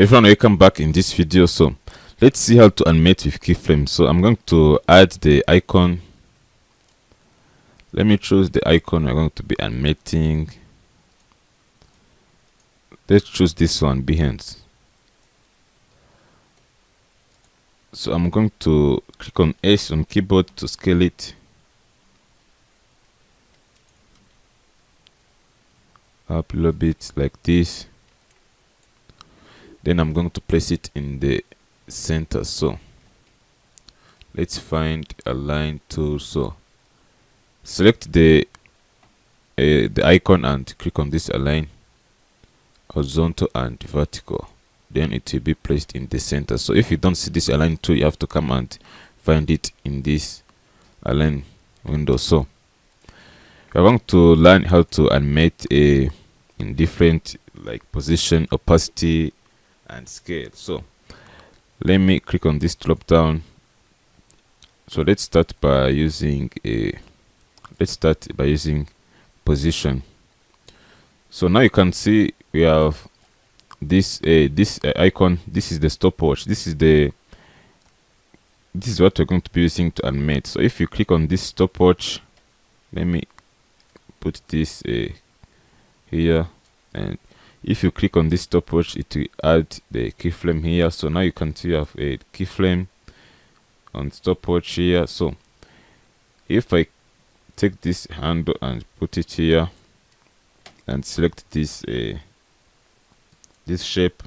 Everyone, welcome back in this video. So let's see how to animate with keyframes. So I'm going to add the icon. Let me choose the icon we're going to be animating. Let's choose this one, Behance. So I'm going to click on S on keyboard to scale it up a little bit like this. Then I'm going to place it in the center. So let's find align tool. So select the icon and click on this align horizontal and vertical. Then it will be placed in the center. So if you don't see this align tool, you have to come and find it in this align window. So we're going to learn how to animate in different like position, opacity, and scale. So let me click on this drop down. So let's start by using position. So now you can see we have this icon. This is the stopwatch. This is what we're going to be using to animate. So if you click on this stopwatch, let me put this here, and if you click on this stopwatch, it will add the keyframe here. So now you can see you have a keyframe on stopwatch here. So if I take this handle and put it here and select this this shape,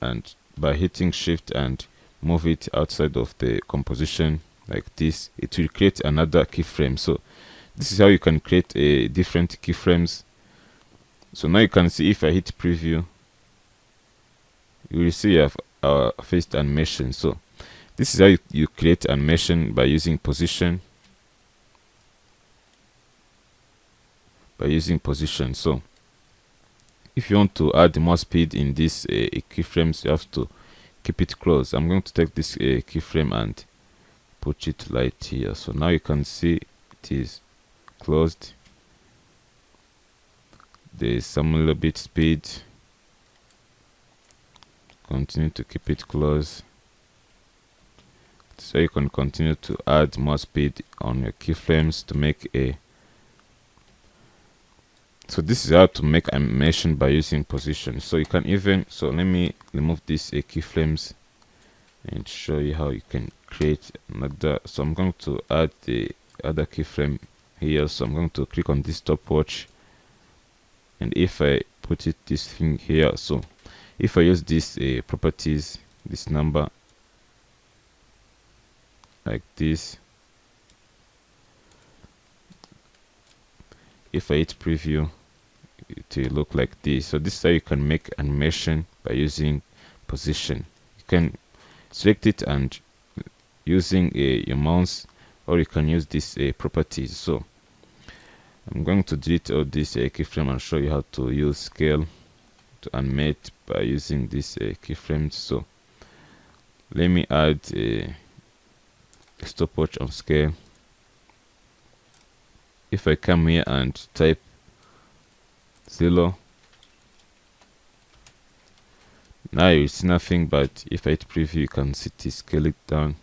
and by hitting shift and move it outside of the composition like this, it will create another keyframe. So this is how you can create different keyframes. So now you can see if I hit preview, you will see you have our first animation. So this is how you create animation by using position. So if you want to add more speed in this keyframes, you have to keep it closed. I'm going to take this keyframe and put it right here. So now you can see it is closed. There is some little bit speed. Continue to keep it closed, so you can continue to add more speed on your keyframes to make a. So this is how to make animation by using position. So you can even, so let me remove these keyframes and show you how you can create another. So I'm going to add the other keyframe here. So I'm going to click on this stopwatch, and if I put it this thing here, so if I use this properties, this number like this, if I hit preview, it will look like this. So this is how you can make animation by using position. You can select it and using your mouse, or you can use these properties. So I'm going to delete all this keyframe and show you how to use scale to animate by using this keyframes. So let me add a stopwatch on scale. If I come here and type 0, now you see nothing, but if I hit preview, you can see it scale it down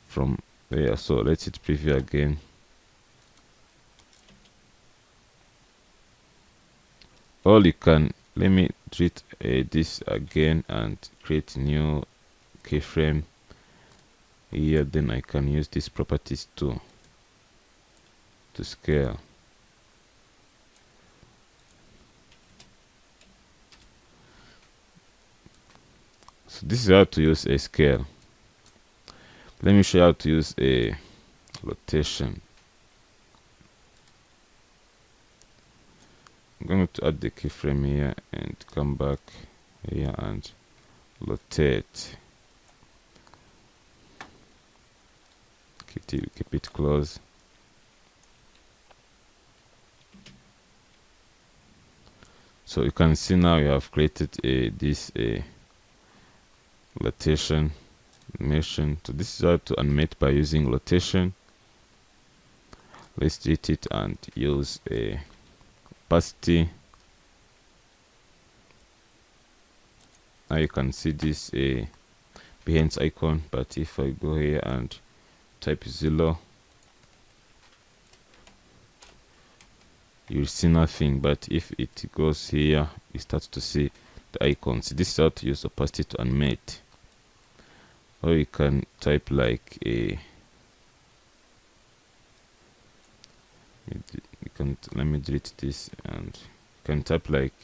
from there. So let's hit preview again. Or you can, let me delete this again and create a new keyframe here. Then I can use these properties to scale. So this is how to use a scale. Let me show you how to use a rotation. I'm going to add the keyframe here and come back here and rotate. Keep it close. So you can see now you have created this rotation animation. So this is how to animate by using rotation. Let's delete it and use a opacity now you can see this Behance icon, but if I go here and type 0, you'll see nothing. But if it goes here, you start to see the icons. This is how to use opacity to animate. Or you can type like a let me delete this, and you can type like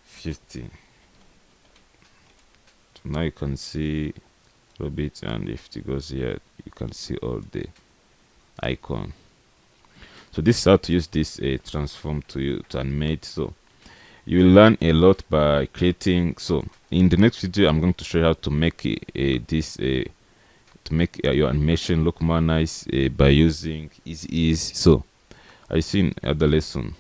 50. So now you can see a little bit, and if it goes here, you can see all the icon. So this is how to use this transform to animate. So you will learn a lot by creating. So in the next video, I'm going to show you how to make your animation look more nice by using easy ease. So I see in other lesson.